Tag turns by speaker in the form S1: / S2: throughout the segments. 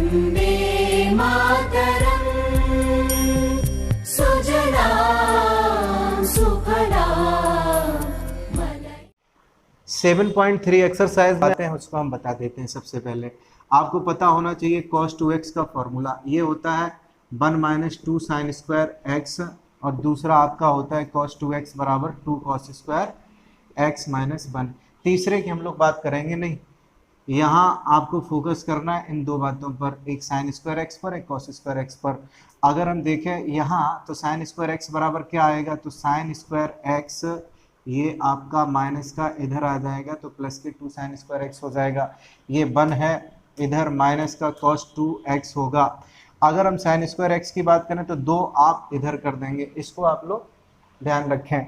S1: वन्दे मातरम् सुजलां सुफलां
S2: 7.3 एक्सरसाइज में हैं उसको हम बता देते हैं। सबसे पहले आपको पता होना चाहिए cos 2x का फॉर्मूला ये होता है 1 माइनस 2 साइन स्क्वायर एक्स, और दूसरा आपका होता है cos 2x बराबर 2 cos स्क्वायर एक्स माइनस 1। तीसरे की हम लोग बात करेंगे नहीं, यहाँ आपको फोकस करना है इन दो बातों पर, एक साइन स्क्वायर एक्स पर, एक cos स्क्वायर एक्स पर। अगर हम देखें यहाँ तो साइन स्क्वायर एक्स बराबर क्या आएगा, तो साइन स्क्वायर एक्स ये आपका माइनस का इधर आ जाएगा तो प्लस के 2 साइन स्क्वायर एक्स हो जाएगा। ये 1 है, इधर माइनस का cos 2x होगा। अगर हम साइन स्क्वायर एक्स की बात करें तो 2 आप इधर कर देंगे, इसको आप लोग ध्यान रखें।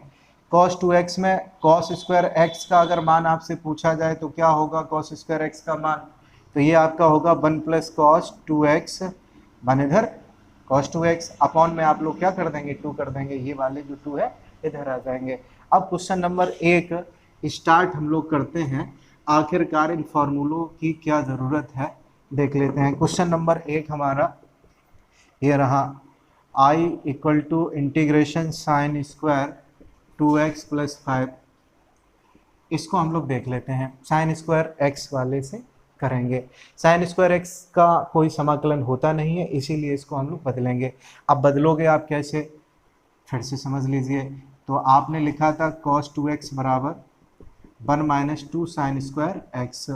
S2: cos 2x में cos स्क्वायर एक्स का अगर मान आपसे पूछा जाए तो क्या होगा cos स्क्वायर एक्स का मान, तो ये आपका होगा 1 प्लस cos 2x, 1 इधर cos 2x अपॉन में आप लोग क्या कर देंगे 2 कर देंगे, ये वाले जो 2 है इधर आ जाएंगे। अब क्वेश्चन नंबर 1 स्टार्ट हम लोग करते हैं। आखिरकार इन फॉर्मूलों की क्या ज़रूरत है देख लेते हैं। क्वेश्चन नंबर 1 हमारा ये रहा, I equal to integration sine square 2x plus 5। इसको हम लोग देख लेते हैं, साइन स्क्वायर एक्स वाले से करेंगे। साइन स्क्वायर एक्स का कोई समाकलन होता नहीं है, इसीलिए इसको हम लोग बदलेंगे। अब बदलोगे आप कैसे, फिर से समझ लीजिए। तो आपने लिखा था cos 2x बराबर 1 माइनस 2 साइन स्क्वायर एक्स।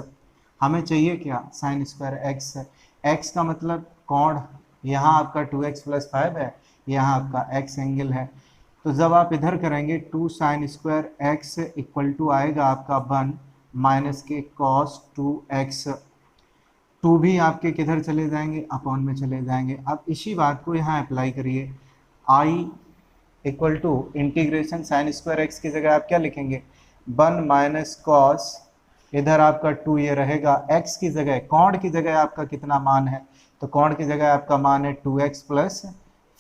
S2: हमें चाहिए क्या, साइन स्क्वायर एक्स। एक्स का मतलब कोण, यहाँ आपका 2x प्लस 5 है, यहाँ आपका x एंगल है। तो जब आप इधर करेंगे 2 sine square X equal to आएगा आपका 1 माइनस के cos 2x। 2 भी आपके किधर चले जाएंगे, अपॉन में चले जाएंगे। अब इसी बात को यहाँ अप्लाई करिए, I equal to integration sine square x की जगह आप क्या लिखेंगे 1 माइनस कॉस, इधर आपका 2 ये रहेगा, x की जगह कोण की जगह आपका कितना मान है, तो कोण की जगह आपका मान है 2x प्लस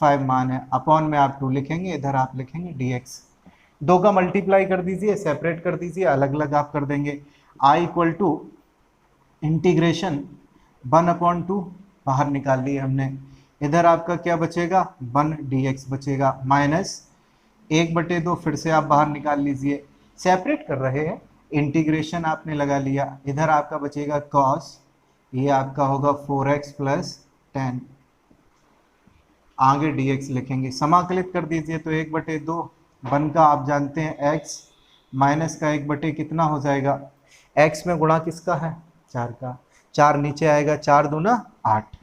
S2: 5 मान है, अपॉन में आप 2 लिखेंगे, इधर आप लिखेंगे dx। 2 का मल्टीप्लाई कर दीजिए, सेपरेट कर दीजिए, अलग अलग आप कर देंगे। I इक्वल टू इंटीग्रेशन 1/2 बाहर निकाल लिए हमने, इधर आपका क्या बचेगा 1 dx बचेगा, माइनस 1/2 फिर से आप बाहर निकाल लीजिए, सेपरेट कर रहे हैं, इंटीग्रेशन आपने लगा लिया, इधर आपका बचेगा cos, ये आपका होगा 4x प्लस 10, आगे dx लिखेंगे, समाकलित कर दीजिए। तो 1/2 1 का आप जानते हैं x, माइनस का 1 कितना हो जाएगा, x में गुणा किसका है 4 का, 4 नीचे आएगा, 4 दूना 8।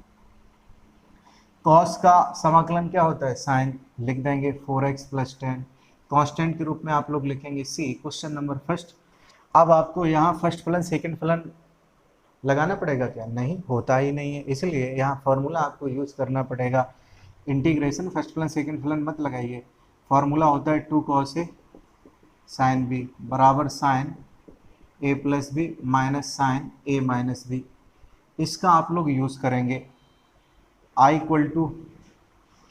S2: cos का समाकलन क्या होता है साइन, लिख देंगे 4x प्लस 10, कांस्टेंट के रूप में आप लोग लिखेंगे c। Question number first. अब आपको यहाँ फर्स्ट फलन सेकंड फलन लगाना पड़ेगा क्या, नहीं होता ही नहीं है, इसलिए यहाँ फॉर्मूला आपको यूज़ करना पड़ेगा। इंटीग्रेशन फर्स्ट फलन सेकंड फलन मत लगाइए, फॉर्मूला होता है 2 cos a साइन b बराबर sine a plus B minus sine a minus B. इसका आप लोग यूज़ करेंगे। I इक्वल टू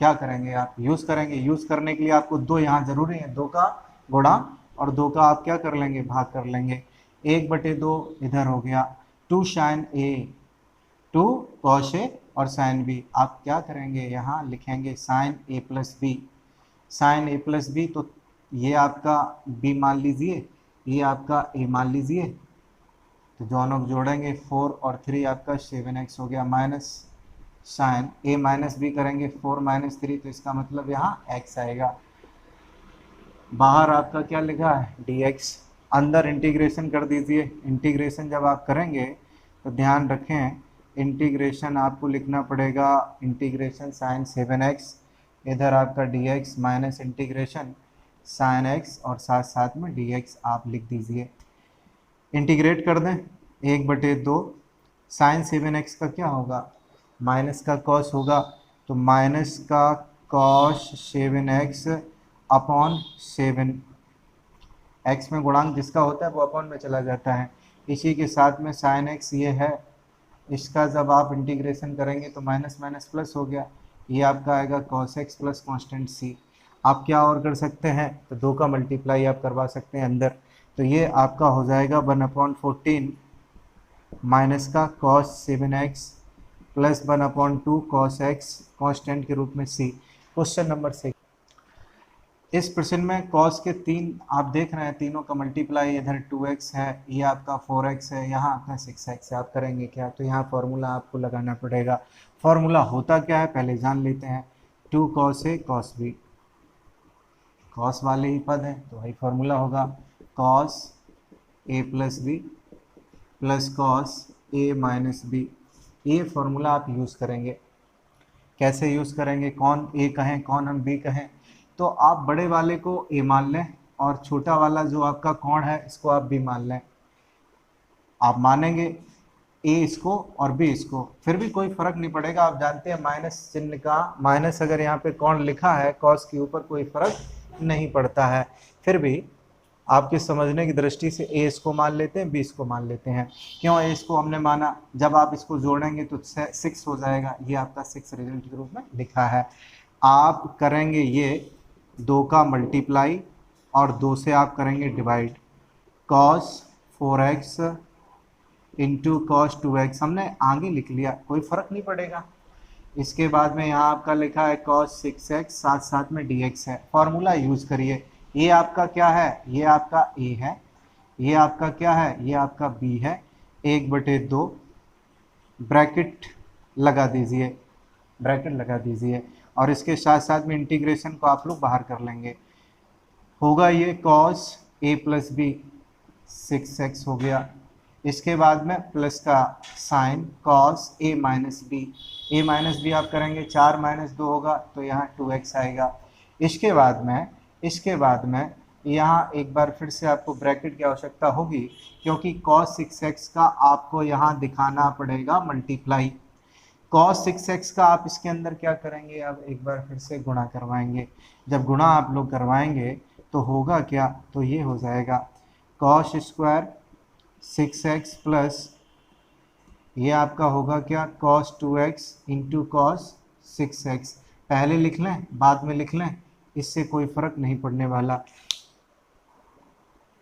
S2: क्या करेंगे आप, यूज़ करेंगे। यूज़ करने के लिए आपको 2 यहाँ ज़रूरी है, 2 का गुणा और 2 का आप क्या कर लेंगे भाग कर लेंगे, 1/2 इधर हो गया, 2 साइन a 2 cos a और साइन b, आप क्या करेंगे यहाँ लिखेंगे sine a plus B, sine a plus B, तो ये आपका b मान लीजिए, ये आपका a मान लीजिए, तो दोनों जोड़ेंगे 4 और 3 आपका 7x हो गया, minus sine a minus B करेंगे 4 माइनस 3, तो इसका मतलब यहाँ x आएगा, बाहर आपका क्या लिखा है dx, अंदर इंटीग्रेशन कर दीजिए। इंटीग्रेशन जब आप करेंगे तो ध्यान रखें, इंटीग्रेशन आपको लिखना पड़ेगा इंटीग्रेशन साइन 7x, इधर आपका dx minus integration sine x और साथ साथ में dx आप लिख दीजिए। इंटीग्रेट कर दें 1/2, साइन 7x का क्या होगा माइनस का cos होगा, तो माइनस का cos 7x अपॉन 7, x में गुणांक जिसका होता है वो अपॉन में चला जाता है। इसी के साथ में साइन x ये है, इसका जब आप इंटीग्रेशन करेंगे तो माइनस माइनस प्लस हो गया, ये आपका आएगा cos x plus constant c। आप क्या और कर सकते हैं, तो 2 का मल्टीप्लाई आप करवा सकते हैं अंदर, तो ये आपका हो जाएगा 1/14 माइनस का cos 7x plus 1/2 cos x constant के रूप में c। Question number 6। इस प्रश्न में cos के तीन आप देख रहे हैं, तीनों का मल्टीप्लाई इधर 2x है, ये आपका 4x है, यहाँ आपका 6x है। आप करेंगे क्या, तो यहाँ फॉर्मूला आपको लगाना पड़ेगा। फॉर्मूला होता क्या है पहले जान लेते हैं। 2 cos a cos b, cos वाले ही पद हैं तो वही फॉर्मूला होगा cos a plus B plus cos a minus B. ये फॉर्मूला आप यूज़ करेंगे। कैसे यूज़ करेंगे, कौन a कहें कौन हम b कहें, तो आप बड़े वाले को a मान लें और छोटा वाला जो आपका कौन है इसको आप b मान लें। आप मानेंगे a इसको और b इसको, फिर भी कोई फर्क नहीं पड़ेगा। आप जानते हैं माइनस चिन्ह का, माइनस अगर यहाँ पे कौन लिखा है cos के ऊपर कोई फर्क नहीं पड़ता है। फिर भी आपके समझने की दृष्टि से a इसको मान लेते हैं, b इसको मान लेते हैं। क्यों a इसको हमने माना, जब आप इसको जोड़ेंगे तो 6 हो जाएगा। ये आपका 6 रिजल्ट के रूप में लिखा है। आप करेंगे ये 2 का मल्टीप्लाई और 2 से आप करेंगे divide. cos 4x into cos 2x हमने आगे लिख लिया, कोई फ़र्क नहीं पड़ेगा। इसके बाद में यहाँ आपका लिखा है cos 6x, साथ साथ में dx है। फॉर्मूला यूज़ करिए। ये आपका क्या है, ये आपका a है, ये आपका क्या है, ये आपका b है। 1/2 ब्रैकेट लगा दीजिए, ब्रैकेट लगा दीजिए और इसके साथ साथ में इंटीग्रेशन को आप लोग बाहर कर लेंगे। होगा ये cos a plus B 6x हो गया। इसके बाद में प्लस का sine cos a minus B, a minus B आप करेंगे 4 - 2 होगा तो यहाँ 2x आएगा। इसके बाद में यहाँ एक बार फिर से आपको ब्रैकेट की आवश्यकता होगी, क्योंकि cos 6x का आपको यहाँ दिखाना पड़ेगा मल्टीप्लाई। cos 6x का आप इसके अंदर क्या करेंगे, अब एक बार फिर से गुणा करवाएंगे। जब गुणा आप लोग करवाएंगे तो होगा क्या, तो ये हो जाएगा cos स्क्वायर 6x प्लस ये आपका होगा क्या cos 2x into cos 6x। पहले लिख लें बाद में लिख लें, इससे कोई फर्क नहीं पड़ने वाला।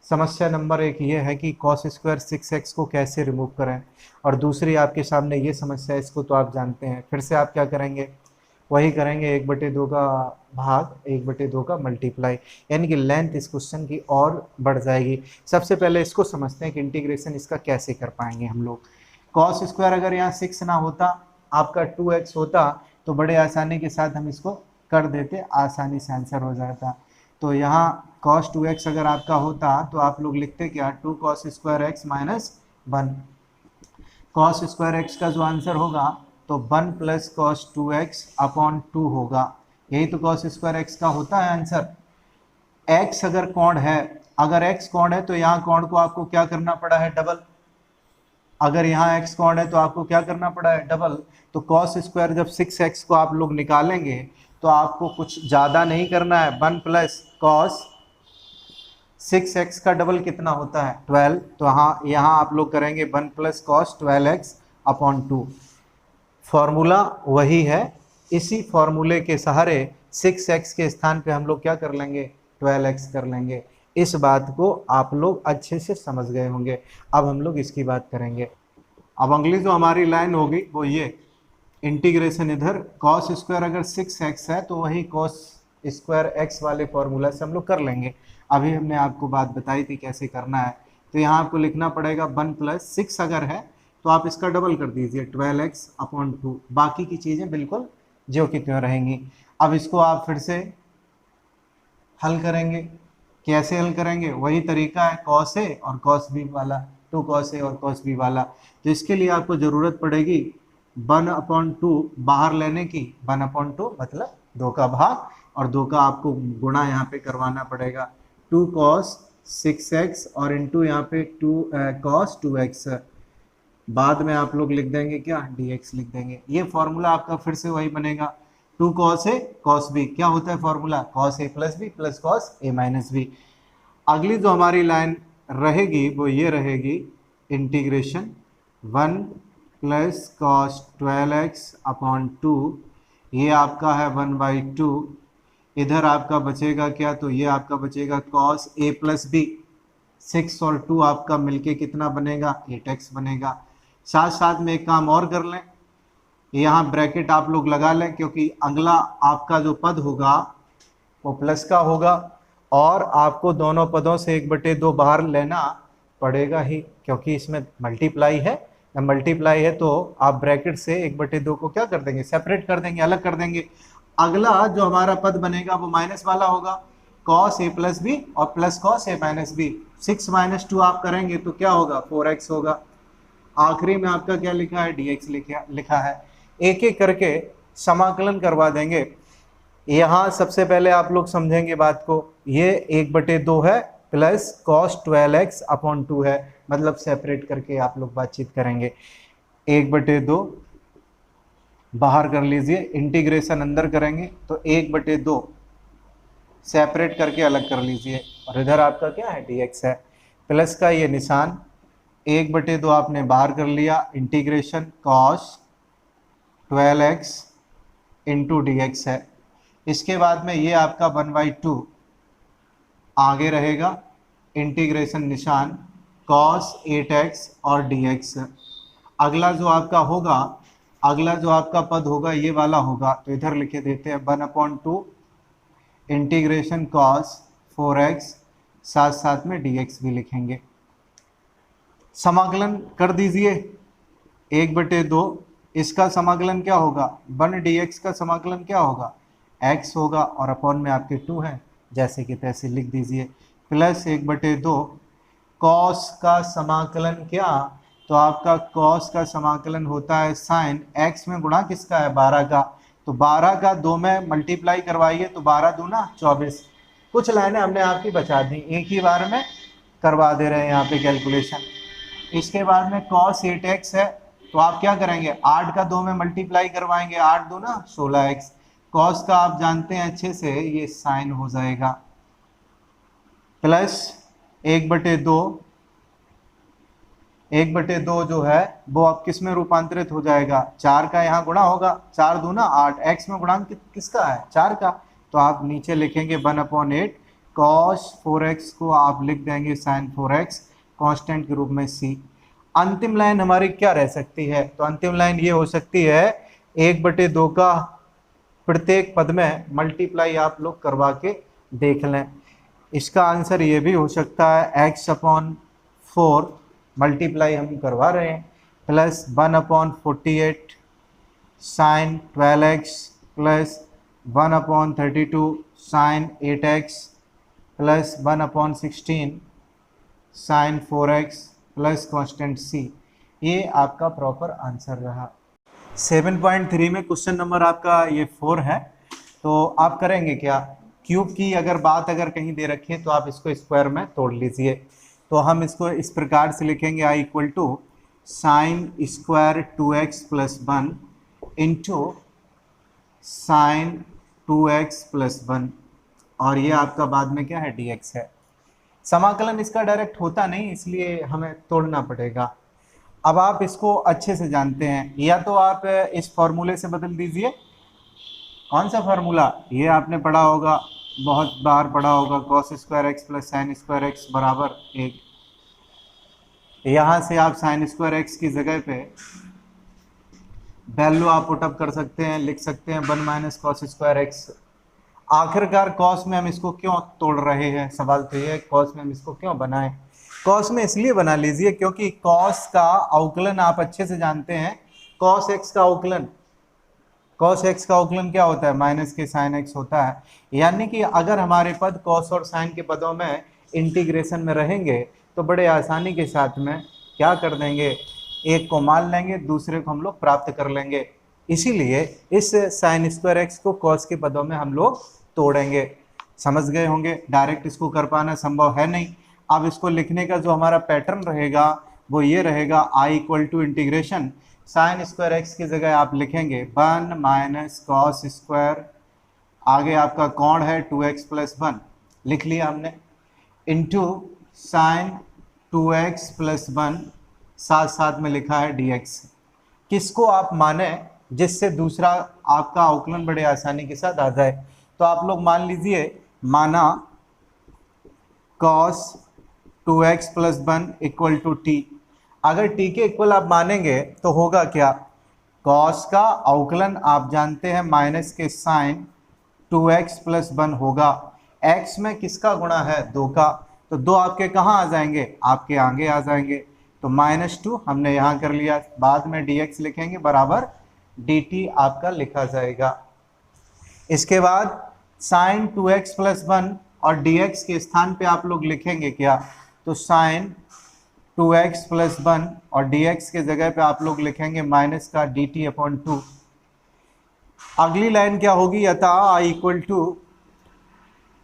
S2: समस्या नंबर 1 ये है कि cos स्क्वायर 6x को कैसे रिमूव करें, और दूसरी आपके सामने ये समस्या, इसको तो आप जानते हैं। फिर से आप क्या करेंगे, वही करेंगे 1/2 का भाग 1/2 का मल्टीप्लाई, यानी कि लेंथ इस क्वेश्चन की और बढ़ जाएगी। सबसे पहले इसको समझते हैं कि इंटीग्रेशन इसका कैसे कर पाएंगे हम लोग। cos स्क्वायर अगर यहाँ 6 ना होता, आपका 2x होता, तो बड़े आसानी के साथ हम इसको कर देते, आसानी से आंसर हो जाता। तो यहाँ cos 2x अगर आपका होता तो आप लोग लिखते क्या, 2 cos square x minus 1। cos square x का जो आंसर होगा तो 1 प्लस cos 2x अपॉन 2 होगा। यही तो cos स्क्वायर x का होता है आंसर। x अगर कौन है, अगर x कौन है तो यहाँ कौन को आपको क्या करना पड़ा है, डबल। अगर यहाँ x कौन है तो आपको क्या करना पड़ा है, डबल। तो cos स्क्वायर जब 6x को आप लोग निकालेंगे तो आपको कुछ ज़्यादा नहीं करना है। 1 प्लस cos 6x का डबल कितना होता है, 12। तो हाँ, यहाँ आप लोग करेंगे 1 plus cos 12x upon 2। Formula वही है, इसी फॉर्मूले के सहारे 6x के स्थान पे हम लोग क्या कर लेंगे, 12x कर लेंगे। इस बात को आप लोग अच्छे से समझ गए होंगे। अब हम लोग इसकी बात करेंगे। अब अगली जो हमारी लाइन होगी वो ये इंटीग्रेशन, इधर cos स्क्वायर अगर 6x है तो वही cos स्क्वायर x वाले फॉर्मूला से हम लोग कर लेंगे। अभी हमने आपको बात बताई थी कैसे करना है। तो यहाँ आपको लिखना पड़ेगा 1 प्लस 6 अगर है तो आप इसका डबल कर दीजिए 12x अपॉन 2। बाकी की चीज़ें बिल्कुल ज्यों की त्यों रहेंगी। अब इसको आप फिर से हल करेंगे। कैसे हल करेंगे, वही तरीका है cos a और cos b वाला, 2 cos a और cos b वाला। तो इसके लिए आपको ज़रूरत पड़ेगी 1/2 बाहर लेने की। 1/2 मतलब 2 का भाग और 2 का आपको गुणा यहाँ पे करवाना पड़ेगा। 2 cos 6x और इंटू यहाँ पे 2 cos 2x। बाद में आप लोग लिख देंगे क्या, dx लिख देंगे। ये फॉर्मूला आपका फिर से वही बनेगा, 2 cos a cos b। क्या होता है formula, cos a plus B plus cos a minus B. अगली जो हमारी लाइन रहेगी वो ये रहेगी integration 1 plus cos 12x upon 2। ये आपका है 1/2। इधर आपका बचेगा क्या, तो ये आपका बचेगा cos a प्लस बी। 6 और 2 आपका मिलके कितना बनेगा, 8x बनेगा। साथ साथ में एक काम और कर लें, यहाँ ब्रैकेट आप लोग लगा लें, क्योंकि अगला आपका जो पद होगा वो प्लस का होगा और आपको दोनों पदों से 1/2 बाहर लेना पड़ेगा ही, क्योंकि इसमें मल्टीप्लाई है। जब मल्टीप्लाई है तो आप ब्रैकेट से 1/2 को क्या कर देंगे, सेपरेट कर देंगे, अलग कर देंगे। अगला जो हमारा पद बनेगा वो माइनस वाला होगा, cos a प्लस बी और plus cos a minus B. 6 - 2 आप करेंगे तो क्या होगा, 4x होगा। आखिरी में आपका क्या लिखा है, dx लिखा है। एक एक करके समाकलन करवा देंगे। यहाँ सबसे पहले आप लोग समझेंगे बात को, ये 1/2 है प्लस cos 12x/2 है, मतलब सेपरेट करके आप लोग बातचीत करेंगे। 1/2 बाहर कर लीजिए, इंटीग्रेशन अंदर करेंगे तो 1/2 सेपरेट करके अलग कर लीजिए और इधर आपका क्या है, dx है। प्लस का ये निशान, 1/2 आपने बाहर कर लिया, integration cos 12x into dx है। इसके बाद में ये आपका 1/2 आगे रहेगा, इंटीग्रेशन निशान cos 8x और dx। अगला जो आपका होगा, अगला जो आपका पद होगा ये वाला होगा, तो इधर लिखे देते हैं 1/2 इंटीग्रेशन cos 4x, साथ साथ में dx भी लिखेंगे। समाकलन कर दीजिए, 1/2 इसका समाकलन क्या होगा, 1 dx का समाकलन क्या होगा, x होगा और अपॉन में आपके 2 है, जैसे कि तैसे लिख दीजिए। प्लस 1/2 cos का समाकलन क्या, तो आपका cos का समाकलन होता है साइन x में गुणा किसका है, 12 का। तो 12 का 2 में मल्टीप्लाई करवाइए तो 12 दूना 24। कुछ लाइनें हमने आपकी बचा दी, एक ही बार में करवा दे रहे हैं यहाँ पे कैलकुलेशन। इसके बाद में cos 8x है, तो आप क्या करेंगे, 8 का 2 में मल्टीप्लाई करवाएंगे, 8 दूना 16x। cos का आप जानते हैं अच्छे से, ये साइन हो जाएगा। प्लस 1/2 जो है वो अब किस में रूपांतरित हो जाएगा, 4 का यहाँ गुणा होगा, 4 दूना 8, x में गुणांक किसका है, 4 का। तो आप नीचे लिखेंगे 1/8 cos 4x को आप लिख देंगे sin 4x, कांस्टेंट के रूप में c। अंतिम लाइन हमारी क्या रह सकती है, तो अंतिम लाइन ये हो सकती है 1/2 का प्रत्येक पद में मल्टीप्लाई आप लोग करवा के देख लें। इसका आंसर ये भी हो सकता है x/4 मल्टीप्लाई हम करवा रहे हैं, plus 1/48 sine 12x plus 1/32 sine 8x plus 1/16 sine 4x plus constant c। ये आपका प्रॉपर आंसर रहा। 7.3 में क्वेश्चन नंबर आपका ये 4 है। तो आप करेंगे क्या, क्यूब की अगर बात कहीं दे रखी है तो आप इसको स्क्वायर में तोड़ लीजिए। तो हम इसको इस प्रकार से लिखेंगे, i equal to sine square 2x plus 1 into sine 2x plus 1, और ये आपका बाद में क्या है, dx है। समाकलन इसका डायरेक्ट होता नहीं, इसलिए हमें तोड़ना पड़ेगा। अब आप इसको अच्छे से जानते हैं, या तो आप इस फॉर्मूले से बदल दीजिए। कौन सा फार्मूला, ये आपने पढ़ा होगा, बहुत बार पढ़ा होगा, cos square x plus sign square x बराबर 1। यहाँ से आप साइन स्क्वायर एक्स की जगह पे वैल्यू आप पुटअप कर सकते हैं, लिख सकते हैं 1 माइनस cos स्क्वायर एक्स। आखिरकार cos में हम इसको क्यों तोड़ रहे हैं, सवाल तो ये है cos में हम इसको क्यों बनाएं। cos में इसलिए बना लीजिए क्योंकि cos का अवकलन आप अच्छे से जानते हैं, cos x का अवकलन, cos x का अवकलन क्या होता है, माइनस के साइन x होता है। यानी कि अगर हमारे पद cos और साइन के पदों में इंटीग्रेशन में रहेंगे तो बड़े आसानी के साथ में क्या कर देंगे, एक को मान लेंगे, दूसरे को हम लोग प्राप्त कर लेंगे। इसीलिए इस साइन स्क्वायर एक्स को cos के पदों में हम लोग तोड़ेंगे। समझ गए होंगे, डायरेक्ट इसको कर पाना संभव है नहीं। अब इसको लिखने का जो हमारा पैटर्न रहेगा वो ये रहेगा, i equal to integration sine square x की जगह आप लिखेंगे 1 माइनस कॉस स्क्वायर, आगे आपका कोण है 2x प्लस 1 लिख लिया हमने, इंटू साइन 2x प्लस 1, साथ साथ में लिखा है dx। किसको आप माने जिससे दूसरा आपका अवकलन बड़े आसानी के साथ आ जाए। तो आप लोग मान लीजिए, माना cos 2x plus 1 equal to t. अगर t के इक्वल आप मानेंगे तो होगा क्या, कॉस का अवकलन आप जानते हैं माइनस के साइन 2x प्लस 1 होगा। x में किसका गुणा है? 2 का, तो 2 आपके कहाँ आ जाएंगे? आपके आगे आ जाएंगे। तो -2 हमने यहाँ कर लिया, बाद में dx लिखेंगे बराबर dt आपका लिखा जाएगा। इसके बाद साइन 2x प्लस 1 और dx के स्थान पे आप लोग लिखेंगे क्या? तो साइन 2x प्लस 1 और dx के जगह पे आप लोग लिखेंगे माइनस का dt अपॉन 2। अगली लाइन क्या होगी? अतः i इक्वल टू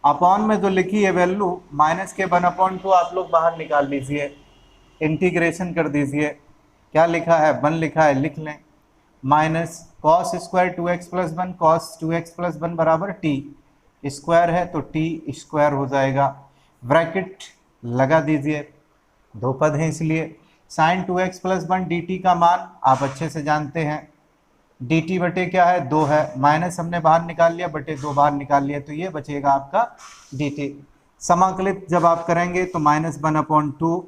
S2: अपॉन में तो लिखी है वैल्यू, माइनस के 1/2 आप लोग बाहर निकाल लीजिए, इंटीग्रेशन कर दीजिए। क्या लिखा है? 1 लिखा है, लिख लें। Minus cos square 2x plus 1, cos 2x plus 1 बराबर टी, स्क्वायर है तो टी स्क्वायर हो जाएगा। ब्रैकेट लगा दीजिए, 2 पद हैं इसलिए। साइन 2x प्लस 1 dt का मान आप अच्छे से जानते हैं, dt बटे क्या है? 2 है, माइनस हमने बाहर निकाल लिया, बटे 2 बाहर निकाल लिया, तो ये बचेगा आपका dt। समाकलित जब आप करेंगे तो -1/2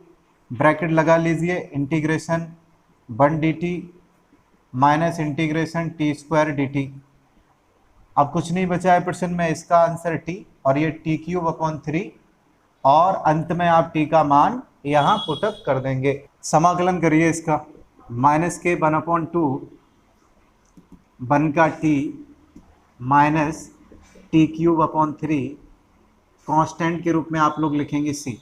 S2: ब्रैकेट लगा लीजिए, integration 1 dt minus integration T square dt। अब कुछ नहीं बचा है प्रश्न में, इसका आंसर t और ये t³/3 और अंत में आप t का मान यहाँ पुटअप कर देंगे। समाकलन करिए इसका, माइनस के 1/2 1 का t माइनस t³/3 कांस्टेंट के रूप में आप लोग लिखेंगे c।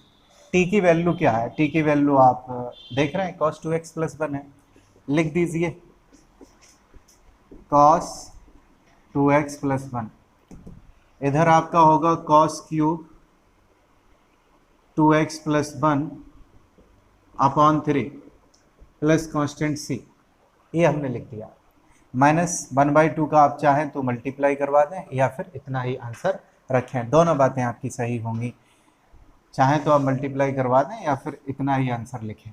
S2: t की वैल्यू क्या है? t की वैल्यू आप देख रहे हैं cos 2x प्लस 1 है, लिख दीजिए cos 2x प्लस 1। इधर आपका होगा cos³ 2x plus 1 upon 3 plus constant c, ये हमने लिख दिया। -1/2 का आप चाहें तो मल्टीप्लाई करवा दें या फिर इतना ही आंसर रखें, दोनों बातें आपकी सही होंगी। चाहें तो आप मल्टीप्लाई करवा दें या फिर इतना ही आंसर लिखें।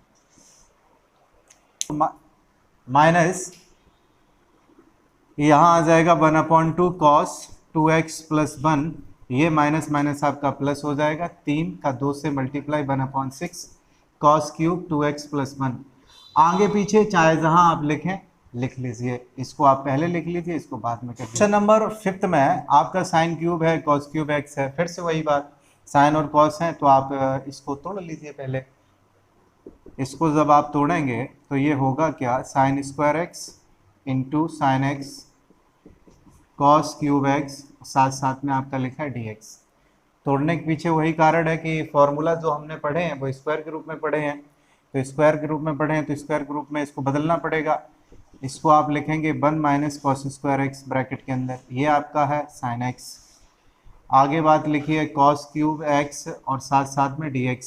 S2: माइनस यहाँ आ जाएगा 1/2 cos 2x प्लस 1, ये माइनस माइनस आपका प्लस हो जाएगा, 3 का 2 से मल्टीप्लाई 1/6 cos³ 2x प्लस 1। आगे पीछे चाहे जहां आप लिखें लिख लीजिए, इसको आप पहले लिख लीजिए, इसको बाद में कर लीजिए। क्वेश्चन नंबर 5 में आपका साइन क्यूब है, cos³ x है, फिर से वही बात, साइन और कॉस है तो आप इसको तोड़ लीजिए पहले। इसको जब आप तोड़ेंगे तो ये होगा क्या? Sign square x into sine x cos³ x, साथ साथ में आपका लिखा है dx। तोड़ने के पीछे वही कारण है कि फॉर्मूला जो हमने पढ़े हैं वो स्क्वायर के रूप में पढ़े हैं, तो स्क्वायर के रूप में पढ़े हैं तो स्क्वायर के रूप में इसको बदलना पड़ेगा। इसको आप लिखेंगे 1 माइनस cos² x ब्रैकेट के अंदर, ये आपका है साइन x। आगे बात लिखिए cos³ x और साथ साथ में dx।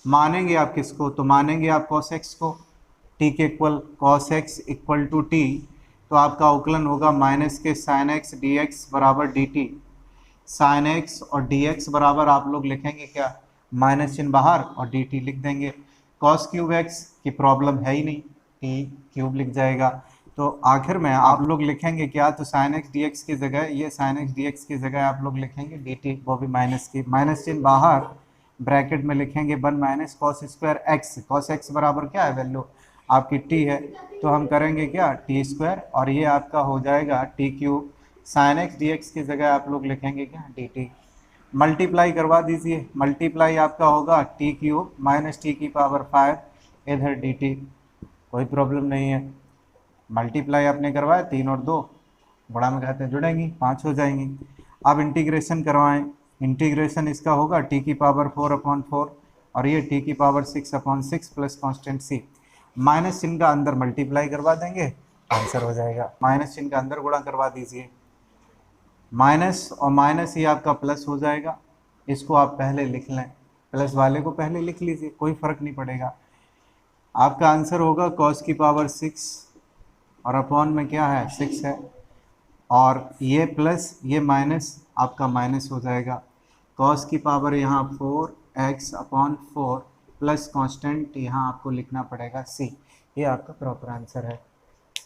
S2: मानेंगे आप किसको? तो मानेंगे आप cos x को, t के equal cos x equal to t, तो आपका अवकलन होगा माइनस के साइन x dx बराबर dt। साइन x और dx बराबर आप लोग लिखेंगे क्या? माइनस चिन्ह बाहर और dt लिख देंगे। cos³ x की प्रॉब्लम है ही नहीं, t³ लिख जाएगा। तो आखिर में आप लोग लिखेंगे क्या? तो साइन x dx की जगह, ये साइन x dx की जगह आप लोग लिखेंगे dt, वो भी माइनस की, माइनस चिन्ह बाहर, ब्रैकेट में लिखेंगे 1 minus cos² x। cos x बराबर क्या है? वैल्यू आपकी t है, तो हम करेंगे क्या? t² और ये आपका हो जाएगा t³ साइन x dx की जगह आप लोग लिखेंगे क्या? dt। मल्टीप्लाई करवा दीजिए, मल्टीप्लाई आपका होगा t³ माइनस t⁵ इधर dt, कोई प्रॉब्लम नहीं है। मल्टीप्लाई आपने करवाया, 3 और 2 बड़ा में घातें जुड़ेंगी, 5 हो जाएंगी। अब इंटीग्रेशन करवाएं, इंटीग्रेशन इसका होगा t⁴/4 और ये t⁶/6 plus constant c। Minus चिन्ह का अंदर मल्टीप्लाई करवा देंगे, आंसर हो जाएगा। माइनस चिन्ह का अंदर गुणा करवा दीजिए, माइनस और माइनस ही आपका प्लस हो जाएगा। इसको आप पहले लिख लें, प्लस वाले को पहले लिख लीजिए, कोई फर्क नहीं पड़ेगा। आपका आंसर होगा cos⁶ और अपॉन में क्या है? 6 है, और ये प्लस ये माइनस आपका माइनस हो जाएगा। cos⁴ यहाँ 4x/4 प्लस कांस्टेंट यहाँ आपको लिखना पड़ेगा c। ये आपका प्रॉपर आंसर है।